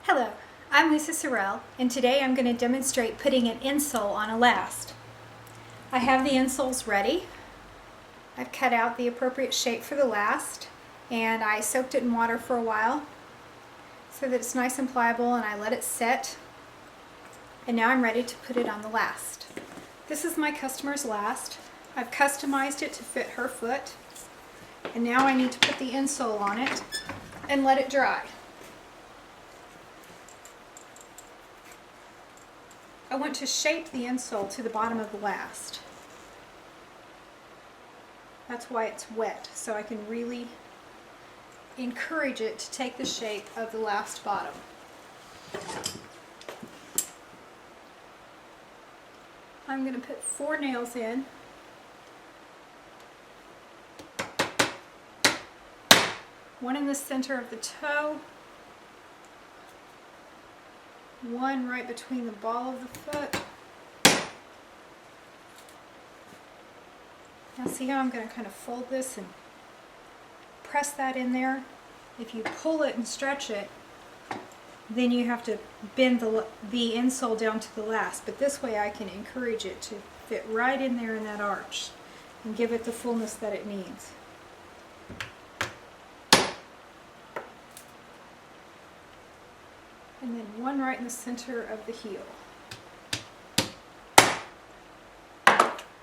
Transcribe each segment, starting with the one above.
Hello, I'm Lisa Sorrell, and today I'm going to demonstrate putting an insole on a last. I have the insoles ready. I've cut out the appropriate shape for the last, and I soaked it in water for a while so that it's nice and pliable, and I let it set. And now I'm ready to put it on the last. This is my customer's last. I've customized it to fit her foot, and now I need to put the insole on it and let it dry. I want to shape the insole to the bottom of the last. That's why it's wet, so I can really encourage it to take the shape of the last bottom. I'm going to put 4 nails in. One in the center of the toe, one right between the ball of the foot. Now see how I'm going to kind of fold this and press that in there? If you pull it and stretch it, then you have to bend the insole down to the last. But this way I can encourage it to fit right in there in that arch and give it the fullness that it needs. And then one right in the center of the heel.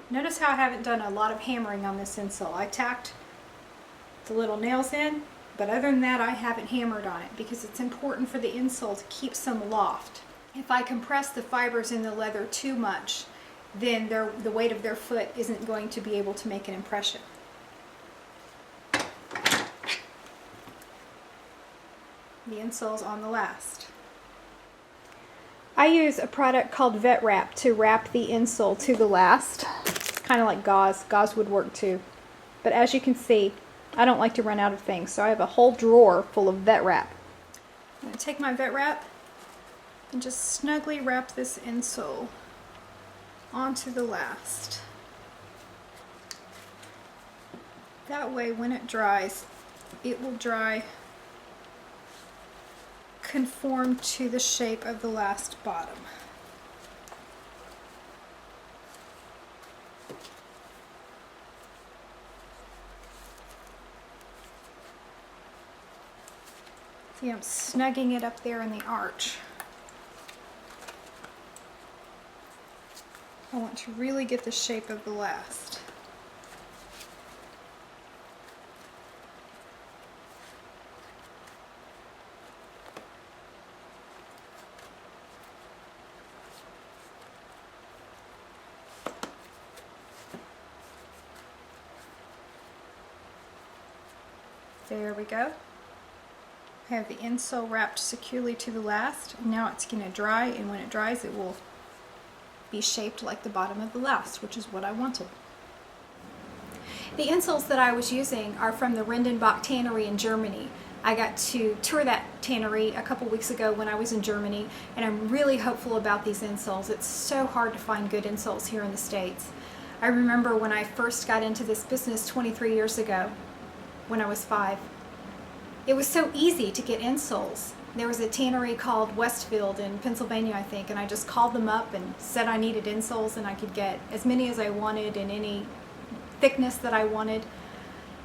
Notice how I haven't done a lot of hammering on this insole. I tacked the little nails in, but other than that I haven't hammered on it because it's important for the insole to keep some loft. If I compress the fibers in the leather too much, then the weight of their foot isn't going to be able to make an impression. The insole's on the last. I use a product called Vet Wrap to wrap the insole to the last. Kind of like gauze. Gauze would work too. But as you can see, I don't like to run out of things, so I have a whole drawer full of Vet Wrap. I'm going to take my Vet Wrap and just snugly wrap this insole onto the last. That way when it dries, it will dry conform to the shape of the last bottom. See, I'm snugging it up there in the arch. I want to really get the shape of the last. There we go. I have the insole wrapped securely to the last. Now it's going to dry, and when it dries it will be shaped like the bottom of the last, which is what I wanted. The insoles that I was using are from the Rindenbach tannery in Germany. I got to tour that tannery a couple weeks ago when I was in Germany, and I'm really hopeful about these insoles. It's so hard to find good insoles here in the States. I remember when I first got into this business 23 years ago, when I was 5. It was so easy to get insoles. There was a tannery called Westfield in Pennsylvania, I think, and I just called them up and said I needed insoles, and I could get as many as I wanted in any thickness that I wanted.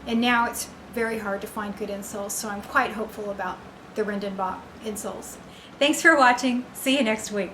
And now it's very hard to find good insoles, so I'm quite hopeful about the Rindenbach insoles. Thanks for watching. See you next week.